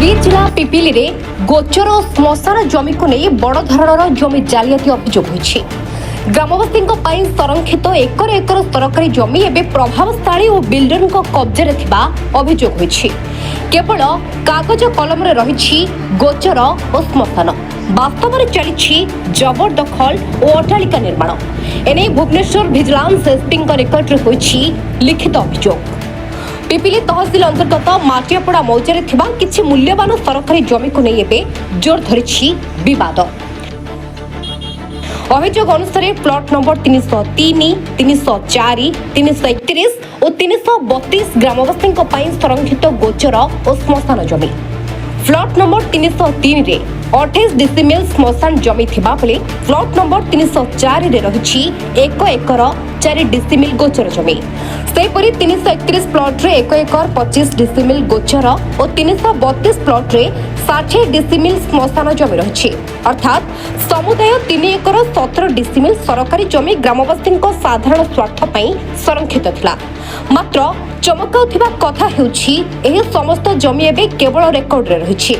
जिला पिपिली रे गोचर और श्मशान जमी को नहीं बड़ धरणर जमी जालियाती अभियोग होइछि। ग्रामवासी संरक्षित एकर एकर सरकारी जमी एवं प्रभावशाली और बिल्डर कब्जे अभियोग होइछि। केवल कागज कलम रे रहिछि गोचर और श्मशान, वास्तव में चली जबरदखल और अट्टालिका निर्माण। एने भुवनेश्वर विजिलेंस एसपी निकट में होइछि लिखित अभियोग। पिपिली तहसिल अंतर्गत माटियापड़ा मौजारे थिबा किछि मूल्यवान सरकारी जमी को नहीं एबे जोर धरिछि विवाद। अभियोग अनुसार प्लॉट नंबर 303, 304, 331 और 332 ग्रामवासी संरक्षित गोचर और श्मशान जमी। प्लॉट नंबर 303 रे 28 डिसिमिल श्मशान जमी थिबा बेले प्लॉट नंबर 304 रे रहिछि 1 एकर 4 डिसिमिल गोचर जमी। सेपरि 331 प्लॉट रे 1 एकर 25 डिसिमिल गोचर और 332 प्लॉट रे 60 डिसिमिल श्मशान जमी रहिछि। अर्थात समुदाय 3 एकर 17 डिसिमिल सरकारी जमी ग्रामवासी साधारण स्वार्थ पई संरक्षित थिला। मात्र चमकाउथिबा कथा हेउछि एही समस्त जमी एबे केवल रेकर्ड रे रहिछि।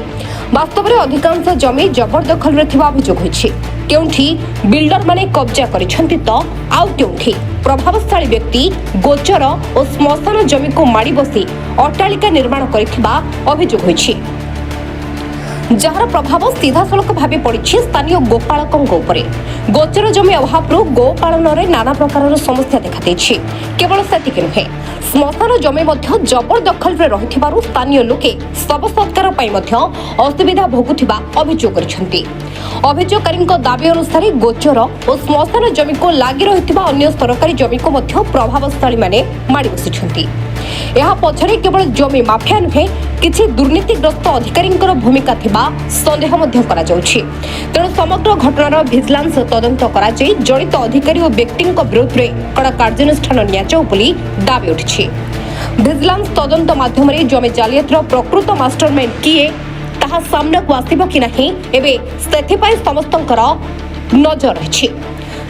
वास्तव में अधिकांश जमी जबरदखल रे थिबा अभियोग होइछि। केउठी बिल्डर माने कब्जा करिसंती तो आउ केउठी प्रभावशाली व्यक्ति गोचर और श्मशान जमी को माड़ी बसी अट्टालिका निर्माण करिथिबा अभियोग होइछि, जार प्रभाव सीधा सड़क भाव पड़ी स्थानीय गोपालकों उपरे। गोचर जमी अभाव गोपालन में नाना प्रकार समस्या देखा देछि। केवल सेतिक नुहे, श्मशान जमी मध्य जबरदखल रे रहिथिबारु स्थानीय लोके शव सत्कार पई मध्य असुविधा भोगुथिबा अभियोग करिसंती। अभियोगकारी दाबी अनुसार गोचर और श्मशान जमी को लागी रहिथिबा अन्य सरकारी जमी को मध्य प्रभावशाली माने माड़ी बसिछंती। यह पछरे केवल जमी माफिया नुहे, किछि दुर्नीतिग्रस्त अधिकारी भूमिका थिबा संदेह मध्य करा जाउछि। तेणु समग्र घटनार विजिलेंस तदंत करा जाई जड़ित अधिकारी और व्यक्ति विरुद्ध में कड़ा कार्यानुष्ठान नियाजाउ बोली दाबी उठिछि। विजिलेंस तदंत माध्यम जमी जालियातीर प्रकृत मास्टरमाइंड किए ताहा सामना को आसिबो कि नाही एबे सेथिपाई समस्तंकर नजर रहिछि।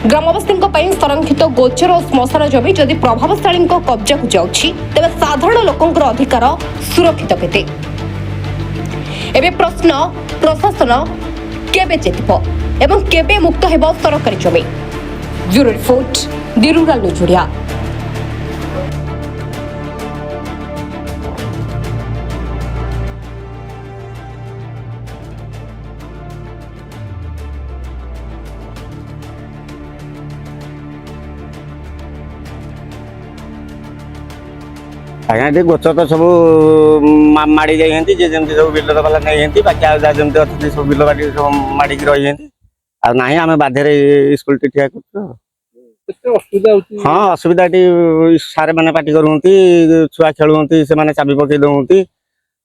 ग्रामवासी संरक्षित गोचर और श्मशान जमी जदि प्रभावशाली कब्जा को जाउछि तेबे साधारण लोकंकर अधिकार सुरक्षित केते। एबे प्रश्न प्रशासन केबे चेतिबो एवं केबे मुक्त हेबो सरकारी जमी। ब्यूरो रिपोर्ट, दी रूरल न्यूज ओडिया। आज्ञा गोचर तो सब माड़ी जाइए जे जमी सब बिल्डर वाला नहीं बाकी आमती अच्छे सब बिल बाटी सब माड़ी रही ना आम बाध्य स्कूल ठिया कर। हाँ असुविधा सारे मैंने पार्टी करते छुआ खेलुंट से चाबी पकई दौंती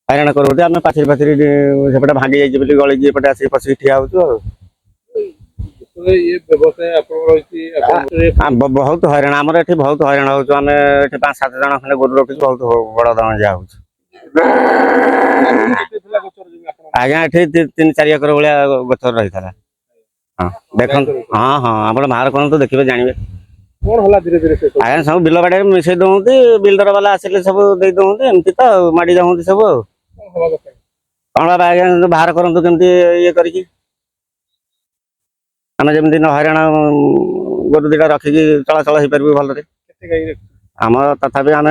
हईराण करते आम पाचरी पाचरी सेपटे भांगी जाइए गली एपटे आस पशिक ठिया हो। बहुत हईराण आम बहुत हईराण हो 5-7 जन खंडे गोरु रखी बहुत बड़ दाम जहाँ हो। आज्ञा ये 3-4 एकर भाया गचर रही था। हाँ देख हाँ हाँ आप बाहर करूँ देखिए जानवे आज्ञा सब बिल बाड़ी मिसई दौंती बिल्डर वाला आसिले सब दे दौंती एमती तो माड़ी जाऊँगी सब कौन आज्ञा बाहर करूँ केमती ये करके आम जमी न हईराण गोरु 2टा रखिकी चलाचल हो पार भलरे। आम तथापि आम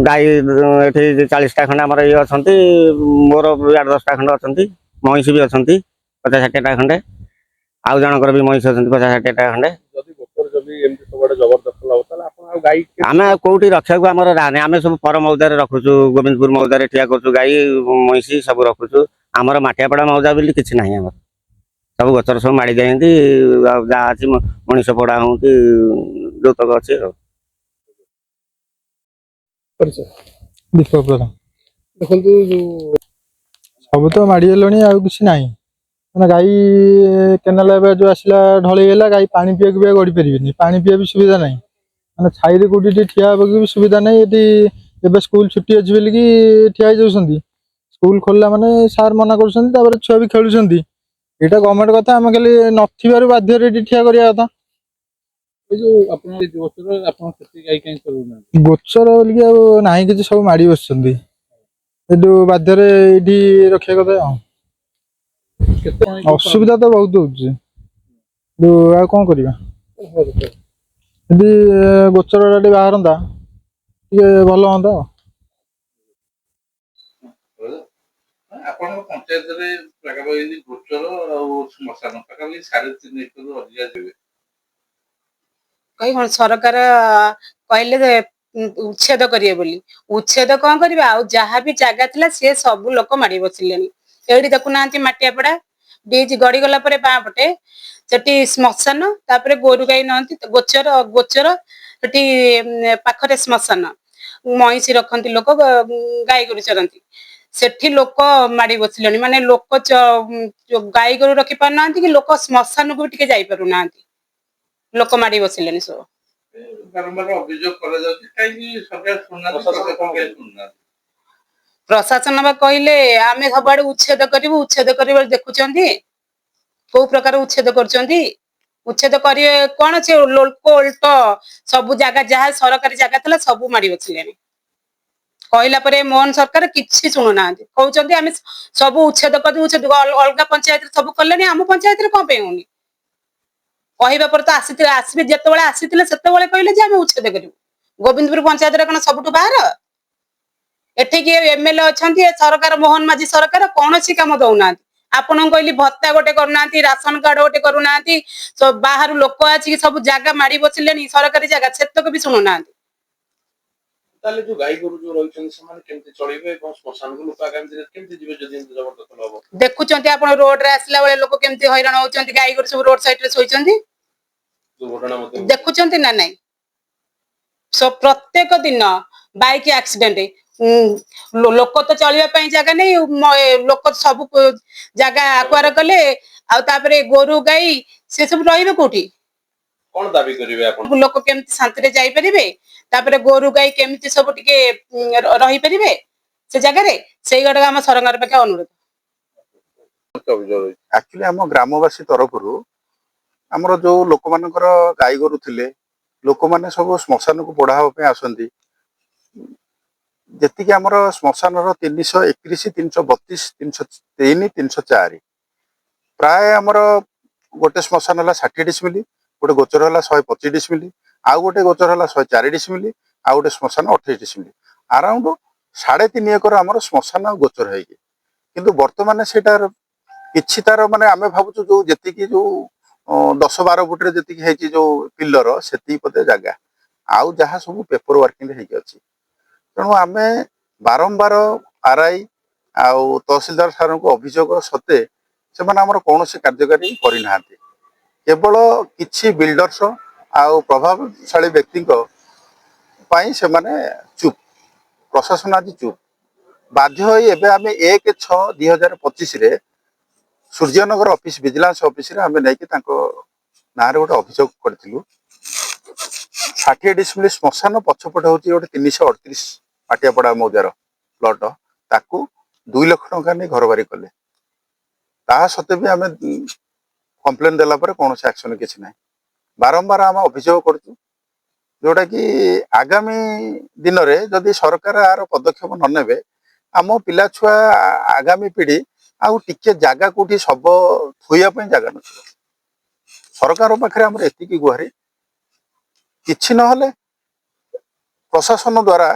गाई ये 40टा खंडे आम ये अच्छा मोर 8-10टा खंडे अच्छा महिष भी अच्छा 50-60टा खंडे आउ जनकर भी महिष अच्छा 50-60टा खंडे। आम कौटी रखा आमर रानी आम सब पर मौजार रखुचु गोविंदपुर मौजार ठिया करूँ गाई महिषी सब रखुचु आमर माटियापड़ा मौजा बोली किसी ना आम सब गचर सब माड़ी जाती जहाँ अच्छी मनीष पड़ा हूँ जोतक अच्छे। दीपक प्रधान देखो सब तो माड़गले आ कि ना गाई केनाल जो आसला ढलईगला गाई पानी पीवा भी गड़ी पारे पानी पीवा भी सुविधा ना मैंने छाई कौटी ठिया भी सुविधा ना ये स्कूल छुट्टी अच्छी बोलिकी ठिया जाऊँ स्कूल खोलला माने सार मना कर छुआ भी खेलुंट यहाँ गवर्नमेंट कथा आम खाली नथिबारु बाध्य ठिया करिया कथा गोचर बोलिकी ना कि सब माड़ी बस ଏଠୁ ବାଧ୍ୟରେ ଏଇଠି ରଖିବା କଥା ଆଉ। ଅସୁବିଧା ତ ବହୁତ ହଉଛି, ଆଉ କଣ କରିବା। ଯଦି ଗୋଚର ଟା ଟିକେ ବାହାରନ୍ତା ଟିକେ ଭଲ ହୁଅନ୍ତା। ଆପଣଙ୍କ ପଞ୍ଚାୟତରେ ପାଖାପାଖି ଗୋଚର ଆଉ ଶ୍ମଶାନ ପାଖାପାଖି 3.5 ଏକରରୁ ଅଧିକା ଯିବେ। କଣ ସରକାର କହିଲେ ଯେ ଉଚ୍ଛେଦ କରିବେ ବୋଲି, ଉଚ୍ଛେଦ କଣ କରିବେ? ଆଉ ଯାହା ବି ଜାଗା ଥିଲା ସିଏ ସବୁ ଲୋକ ମାଡି ବସିଲେଣି। ଏଇଠି ଦେଖୁନାହାନ୍ତି ମାଟିଆପଡା ବ୍ରିଜ ଗଡିଗଲା ପରେ ବାଁ ପଟେ ସେଠି ଶ୍ମଶାନ, ତାପରେ ଗୋରୁ ଗାଈ ନହନ୍ତି, ଗୋଚର ଗୋଚର ସେଠି ପାଖରେ ଶ୍ମଶାନ, ମଇଁଷି ରଖନ୍ତି ଲୋକ, ଗାଈ ଗୋରୁ ଚରନ୍ତି। ସେଠି ଲୋକ ମାଡି ବସିଲେଣି, ମାନେ ଲୋକ ଗାଈ ଗୋରୁ ରଖି ପାରୁନାହାନ୍ତି କି ଲୋକ ଶ୍ମଶାନକୁ ବି ଟିକେ ଯାଇପାରୁନାହାନ୍ତି, ଲୋକ ମାଡି ବସିଲେଣି ସବୁ। ବାରମ୍ବାର ଅଭିଯୋଗ କରାଯାଉଛି, କାହିଁକି ସରକାର ଶୁଣୁନାହାନ୍ତି? ପ୍ରଶାସନ ବା କହିଲେ ଆମେ ସବୁଆଡେ ଉଚ୍ଛେଦ କରିବୁ, ଉଚ୍ଛେଦ କରିବୁ ଦେଖୁଛନ୍ତି କୋଉ ପ୍ରକାର ଉଚ୍ଛେଦ କରୁଛନ୍ତି। ଉଚ୍ଛେଦ କରିବେ କଣ, ସେ ଲୋକ ଓଲଟ ସବୁ ଜାଗା ଯାହା ସରକାରୀ ଜାଗା ଥିଲା ସବୁ ମାଡି ବସିଲେଣି। କହିଲା ପରେ ମୋହନ ସରକାର କିଛି ଶୁଣୁନାହାନ୍ତି, କହୁଛନ୍ତି ଆମେ ସବୁ ଉଚ୍ଛେଦ କରିବୁ, ଅଲଗା ପଞ୍ଚାୟତରେ ସବୁ କଲେଣି, ଆମ ପଞ୍ଚାୟତରେ କଣ ପାଇଁ ହଉନି? କହିବା ପରେ ତ ଆସିବେ, ଯେତେବେଳେ ଆସିଥିଲେ ସେତେବେଳେ କହିଲେ ଯେ ଆମେ ଉଚ୍ଛେଦ କରିବୁ। ଗୋବିନ୍ଦପୁର ପଞ୍ଚାୟତରେ କଣ ସବୁଠୁ ବାହାର? ଏଠିକି ଏମଏଲଏ ଅଛନ୍ତି, ସରକାର ମୋହନ ମାଝୀ ସରକାର କୌଣସି କାମ ଦଉନାହାନ୍ତି। ଆପଣଙ୍କୁ କହିଲି ଭତ୍ତା ଗୋଟେ କରୁନାହାନ୍ତି, ରାସନ କାର୍ଡ ଗୋଟେ କରୁନାହାନ୍ତି, ବାହାରୁ ଲୋକ ଆସିକି ସବୁ ଜାଗା ମାଡି ବସିଲେଣି, ସରକାରୀ ଜାଗା ସେତକ ବି ଶୁଣୁନାହାନ୍ତି। ତାହେଲେ ଯୋଉ ଗାଈ ଗୋରୁ ଯୋଉ ରହିଛନ୍ତି ସେମାନେ କେମିତି ଚଳିବେ ଏବଂ ଶ୍ମଶାନକୁ ଲୋକ ଆଗାମୀ ଦିନରେ କେମିତି ଯିବେ ଯଦି ଏମିତି ଜବରଦଖଲ ହବ? ଦେଖୁଛନ୍ତି ଆପଣ ରୋଡରେ ଆସିଲା ବେଳେ ଲୋକ କେମିତି ହଇରାଣ ହଉଛନ୍ତି, ଗାଈ ଗୋରୁ ସବୁ ରୋଡ ସାଇଡରେ ଶୋଇଛନ୍ତି, ଦେଖୁଛନ୍ତି ନା ନାଇଁ? ପ୍ରତ୍ୟେକ ଦିନ ବାଇକ ଆକ୍ସିଡେଣ୍ଟ, ଲୋକ ତ ଚଳିବା ପାଇଁ ଜାଗା ନେଇ, ଲୋକ ସବୁ ଜାଗା ଆକ୍ୱାର କଲେ, ଆଉ ତାପରେ ଗୋରୁ ଗାଈ ସେ ସବୁ ରହିବେ କୋଉଠି? କଣ ଦାବି କରିବେ ଆପଣ? ଲୋକ କେମିତି ଶାନ୍ତିରେ ଯାଇପାରିବେ, ତାପରେ ଗୋରୁ ଗାଈ କେମିତି ସବୁ ଟିକେ ରହିପାରିବେ ସେ ଜାଗାରେ, ସେଇଗୁଡାକ ଆମ ସରକାର ପାଖେ ଅନୁରୋଧ। ଆକ୍ଚୁଆଲି ଆମ ଗ୍ରାମବାସୀ ତରଫରୁ ଆମର ଯୋଉ ଲୋକମାନଙ୍କର ଗାଈ ଗୋରୁ ଥିଲେ, ଲୋକମାନେ ସବୁ ଶ୍ମଶାନକୁ ପୋଡ଼ା ହେବା ପାଇଁ ଆସନ୍ତି। ଯେତିକି ଆମର ଶ୍ମଶାନର 331, 332, 303, 304, ପ୍ରାୟ ଆମର ଗୋଟେ ଶ୍ମଶାନ ହେଲା 60 ଡିସିମିଲି, ଗୋଟେ ଗୋଚର ହେଲା 125 ଡିସିମିଲି, ଆଉ ଗୋଟେ ଗୋଚର ହେଲା 104 ଡିସିମିଲି, ଆଉ ଗୋଟେ ଶ୍ମଶାନ 28 ଡିସିମିଲି, ଆରାଉଣ୍ଡ 3.5 ଏକର ଆମର ଶ୍ମଶାନ ଆଉ ଗୋଚର ହେଇକି। କିନ୍ତୁ ବର୍ତ୍ତମାନ ସେଇଟାର କିଛି ତାର ମାନେ ଆମେ ଭାବୁଛୁ ଯୋଉ ଯେତିକି ଯୋଉ 10-12 ଫୁଟରେ ଯେତିକି ହେଇଛି ଯୋଉ ପିଲର, ସେତିକି ପଦେ ଜାଗା, ଆଉ ଯାହା ସବୁ ପେପର ୱାର୍କିଂ ହେଇକି ଅଛି। ତେଣୁ ଆମେ ବାରମ୍ବାର ଆର୍ଆଇ ଆଉ ତହସିଲଦାର ସାରଙ୍କୁ ଅଭିଯୋଗ ସତ୍ତ୍ୱେ ସେମାନେ ଆମର କୌଣସି କାର୍ଯ୍ୟକାରୀ କରିନାହାନ୍ତି। କେବଳ କିଛି ବିଲ୍ଡର୍ସ ଆଉ ପ୍ରଭାବଶାଳୀ ବ୍ୟକ୍ତିଙ୍କ ପାଇଁ ସେମାନେ ଚୁପ୍, ପ୍ରଶାସନ ଆଜି ଚୁପ୍। ବାଧ୍ୟ ହୋଇ ଏବେ ଆମେ 1/6/2025ରେ ସୂର୍ଯ୍ୟନଗର ଅଫିସ, ଭିଜିଲାନ୍ସ ଅଫିସରେ ଆମେ ନେଇକି ତାଙ୍କ ନାଁରେ ଗୋଟେ ଅଭିଯୋଗ କରିଥିଲୁ। 60 ଡିସିମିଲି ଶ୍ମଶାନ ପଛପଟେ ହଉଛି ଗୋଟେ 338 ମାଟିଆପଡା ମୌଜାର ପ୍ଲଟ, ତାକୁ 2 ଲକ୍ଷ ଟଙ୍କା ନେଇ ଘରବାରି କଲେ। ତାହା ସତ୍ତ୍ୱେ ବି ଆମେ କମ୍ପ୍ଲେନ ଦେଲା ପରେ କୌଣସି ଆକ୍ସନ କିଛି ନାହିଁ। ବାରମ୍ବାର ଆମେ ଅଭିଯୋଗ କରୁଛୁ, ଯୋଉଟା କି ଆଗାମୀ ଦିନରେ ଯଦି ସରକାର ଆର ପଦକ୍ଷେପ ନ ନେବେ, ଆମ ପିଲା ଛୁଆ ଆଗାମୀ ପିଢି ଆଉ ଟିକେ ଜାଗା କୋଉଠି ଶବ ଥୋଇବା ପାଇଁ ଜାଗା ନଥିବ। ସରକାରଙ୍କ ପାଖରେ ଆମର ଏତିକି ଗୁହାରି, କିଛି ନହେଲେ ପ୍ରଶାସନ ଦ୍ୱାରା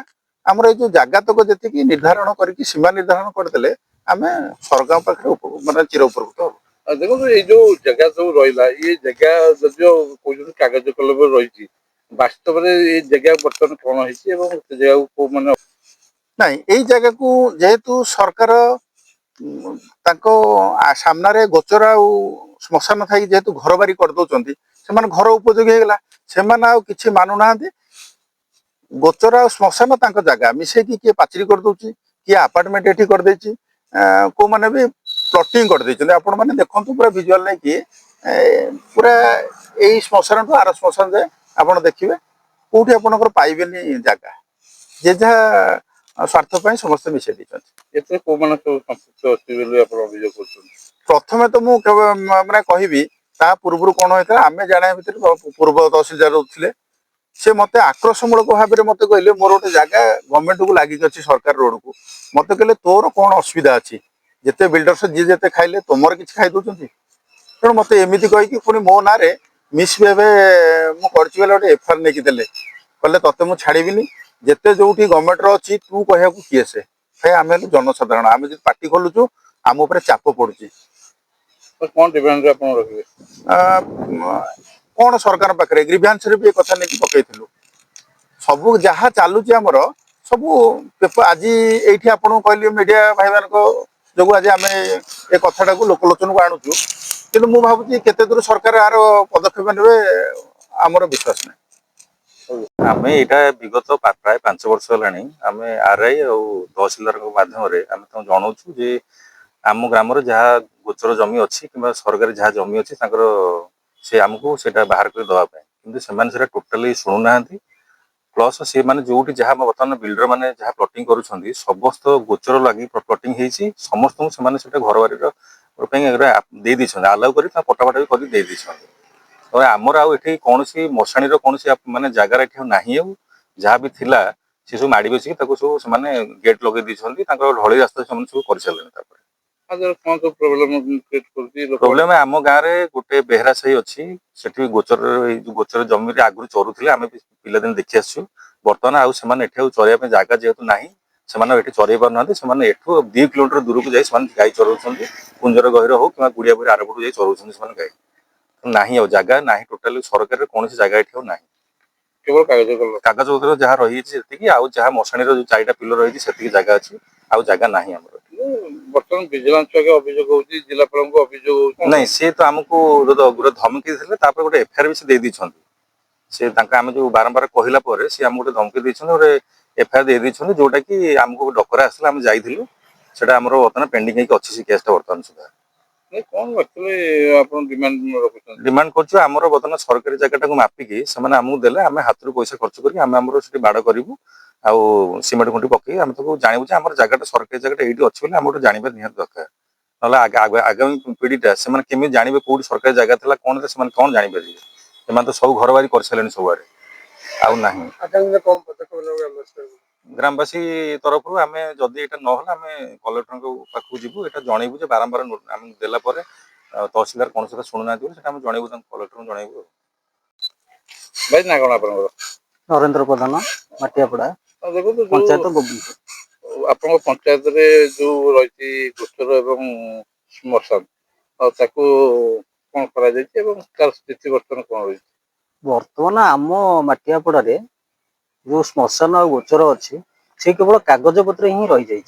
ଆମର ଏଇ ଯୋଉ ଜାଗା ତକ ଯେତିକି ନିର୍ଦ୍ଧାରଣ କରିକି ସୀମା ନିର୍ଦ୍ଧାରଣ କରିଦେଲେ ଆମେ ସରକାରଙ୍କ ପାଖରେ ମାନେ ଚିର ଉପକୃତ ହବୁ। ଦେଖନ୍ତୁ ଏଇ ଯୋଉ ଜାଗା ସବୁ ରହିଲା, ଏଇ ଜାଗା ଯଦିଓ କହୁଛନ୍ତି କାଗଜ କଲମରେ ରହିଛି, ବାସ୍ତବରେ ଏଇ ଜାଗା ବର୍ତ୍ତମାନ କଣ ହେଇଛି ଏବଂ ସେ ଜାଗାକୁ କୋଉ ମାନେ ନାଇଁ, ଏଇ ଜାଗାକୁ ଯେହେତୁ ସରକାର ତାଙ୍କ ସାମ୍ନାରେ ଗୋଚର ଆଉ ଶ୍ମଶାନ ଥାଇକି ଯେହେତୁ ଘର ବାରି କରିଦଉଛନ୍ତି, ସେମାନେ ଘର ଉପଯୋଗୀ ହେଇଗଲା, ସେମାନେ ଆଉ କିଛି ମାନୁନାହାନ୍ତି। ଗୋଚର ଆଉ ଶ୍ମଶାନ ତାଙ୍କ ଜାଗା ମିଶେଇକି କିଏ ପାଚେରୀ କରିଦଉଛି, କିଏ ଆପାର୍ଟମେଣ୍ଟ ଏଠି କରିଦେଇଛି, କୋଉମାନେ ବି ପ୍ଲଟିଂ କରିଦେଇଛନ୍ତି। ଆପଣ ମାନେ ଦେଖନ୍ତୁ ପୁରା ଭିଜୁଆଲ ନେଇକି ପୁରା ଏଇ ଶ୍ମଶାନଠୁ ଆର ଶ୍ମଶାନ ଯାଏ ଆପଣ ଦେଖିବେ, କୋଉଠି ଆପଣଙ୍କର ପାଇବେନି ଜାଗା, ଯେ ଯାହା ସ୍ୱାର୍ଥ ପାଇଁ ସମସ୍ତେ ମିଶେଇ ଦେଇଛନ୍ତି। ଏଥିରେ କୋଉମାନେ ସବୁ ସମ୍ପୃକ୍ତ ଅଛି ବୋଲି ଆପଣ ଅଭିଯୋଗ କରୁଛନ୍ତି? ପ୍ରଥମେ ତ ମୁଁ ମାନେ କହିବି, ତା ପୂର୍ବରୁ କଣ ହେଇଥିଲା ଆମେ ଜାଣିବା ଭିତରେ ପୂର୍ବ ତହସିଲଦାର ରହୁଥିଲେ, से मते आक्रोशमूलक भाव में मते कहले मोर गोटे जगह गवर्नमेंट को लगी अच्छी सरकार रोड को मते कहले तोर कौन असुविधा अच्छी जिते बिल्डर्स जी जिते खाइले तुमर किसी खाई दौरान तेणु मत एमती कहीकि पुणी मो ना मिसबिहेव मुझे गोटे एफआईआर नहीं देले कहले तते मुझे छाड़बी जिते जो गवर्नमेंट अच्छी तू कह किए से भाई आम जनसाधारण आम जो पार्टी खोलुचु आम उपर चाप पड़ुची कौन डिमांड आप रखिए कौन सरकार पाखे ग्रीवांस भी एक कथा नहीं पकईलु सब जहाँ चलुची आमर सब पेपर आज ये आपको कहली मीडिया भाई मान जो आज आम ए कथाटा को लोकलोचन को आणुचु कि मुझे भावी केते दूर सरकार यार पदक्षेप ने आमर विश्वास ना आम यहाँ विगत प्राय 5 वर्ष है आम आरआई और तहसिलदार मध्यम आम जनाऊँ जे आम ग्राम जहाँ गोचर जमी अच्छी कि सरकारी जहाँ जमी अच्छी से आमको से बाहर कर दवापाई कि टोटाली शुणुना प्लस से मैंने जो जहाँ बर्तमान बिल्डर मैंने जहाँ प्लटिंग करुँच समस्त गोचर लगी प्लटिंग होती समस्त से घर बारी दे आलाउ कर पटापटा भी कर आमर आठ कौन मशाणी कौन मानने जगार ना जहाँ भी थिला सी सब माड़ बसिक सब गेट लगे ढली रास्ता सब कर सारे प्रोब्लेम आम गाँव में गोटे बेहरा साही अच्छी से गोचर जमी आगु चरुले आम पिलादिन देखी आसु बर्तमान आउ चरवा जगह जेहेतु ना से चरई पार ना से 2 किलोमीटर दूर को जाए गाई चराऊँ कुंजर गहिर हो कि गुड़िया बुरी आरपटू जाए चराऊँ गाई ना जगह ना टोटाल सरकार कौन जगह ये ना केवल कागज पत्र जहाँ रही जहाँ मशाणी जो 4टा पिलर रही से जगह अच्छी आउ जगह ना बर्तमान विजिलेंस अभियोग होची जिलापाल को अभियोग नहीं सी तो आमको गोटे धमकी गोटे एफआईआर भी से दे से आम जो बारंबार कहला सी आम गोटे धमकी गोटे एफआईआर दे जोटा कि आमको डकरा आसला आम जाइलु से आम बर्तमान पेंडिंग अच्छी से केसटा बर्तमान सुधा कौन एक्चुअली डिमांड कर आमर बर्तमान सरकारी जगह मापिकी से आमको देले आम हाथ पैसा खर्च कर बाड़ करूँ आउ सीमेंट खुंटी पकई आम तो जानवु आम जगह सरकारी जगह ये अच्छी बोले आम गोटे जानवा निहत दरकार ना आगामी पीढ़ीटा से केमी जानवे कौट सरकारी जगह था कौन से कौन जापर से तो सब घर बारी कर सारे सबुआड़े आउ ना ग्रामवासी तरफ आम जदि यहाँ ना आम कलेक्टर पाखक जीवु यहाँ जनइबू बारंबार आम देला तहसिलदार कौन सा शुणुना जनइबू कलेक्टर जनइबू भाई ना कौन आप नरेंद्र प्रधान माटियापड़ा देखो पंचायत गोविंदपुर आप पंचायत रे जो रही गोचर एवं श्मशान कौन कर स्थिति बर्तमान कौन रही बर्तमान आम माटियापड़ा रे जो श्मशान और गोचर अच्छी से केवल कागज पत्र ही रही जाइए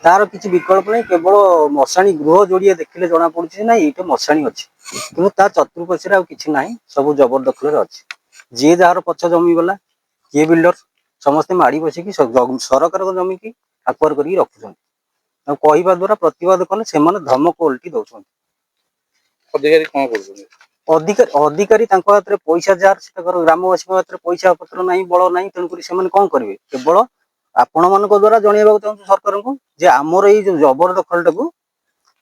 तार किसी विकल्प नहीं केवल मशाणी गृह जोड़िए देखिले जना पड़ी ना ये मशाणी अच्छी कि तार चतुर्पार्श्व किसी ना सब जबरदखल अच्छी जी जार पछ जमी गला किए बिल्डर समस्ते माड़ी बसिकी सरकार जमी की आक्वार कर रखुं कहवा द्वारा प्रतिवाद कले से धमक उल्टी दौरान अधिकारी कौन कर अधिकारी हाथ में पैसा जार ग्रामवासी हाथ में पैसा पत्र ना बल ना तेणुक कौन करेंगे केवल आपण मान द्वारा जनइबा चाहूँ सरकार को जे आमर ये जबरदखल टाक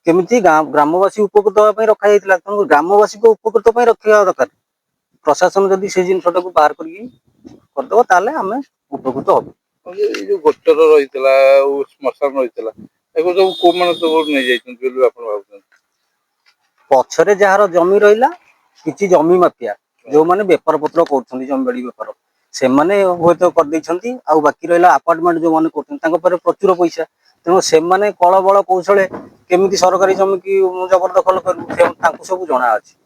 केमी ग्रामवासी उपकृत हाँपाई रखा जाता तेणु ग्रामवासी को उपकृत रखा दरकार प्रशासन जदि से जिनटा को बाहर करदेव ताले आम उपकृत हम जो गोचर रही श्मशान रही सब नहीं पछरे जार जमी रहा कि जमी माफिया जो मैंने बेपार पत्र कर जमी बाड़ी बेपार से मैंने हूँ तो करदे आ बाकी रहा आपार्टमेंट जो मैंने कर प्रचुर पैसा तेणु से कल बल कौशल केमी सरकारी जमी की जबरदखल कर सब जना अच्छी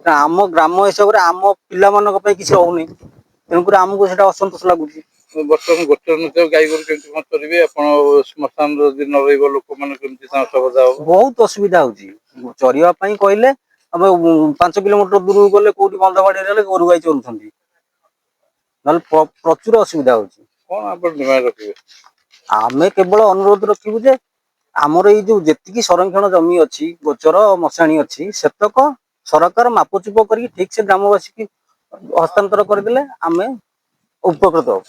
आम ग्राम हिसाब से आम पिला किसी रोनी तेणुक आमको असंतोष लगुच बर्तमान गोचर गाई गोरु कौन करेंगे श्मशान न रही बहुत असुविधा हो चरवाई कहले 5 किलोमीटर दूर गले कौटी बंधवाड़ी गोरु गाई चलुं ना प्रचुर असुविधा रखिए आमे केवल अनुरोध रखू जे आमर ये जी संरक्षण जमी अच्छी गोचर मशाणी अच्छी सेतक सरकार मापचुप कर ठीक से ग्रामवासी की हस्तांतर करदे आमे उपकृत हो।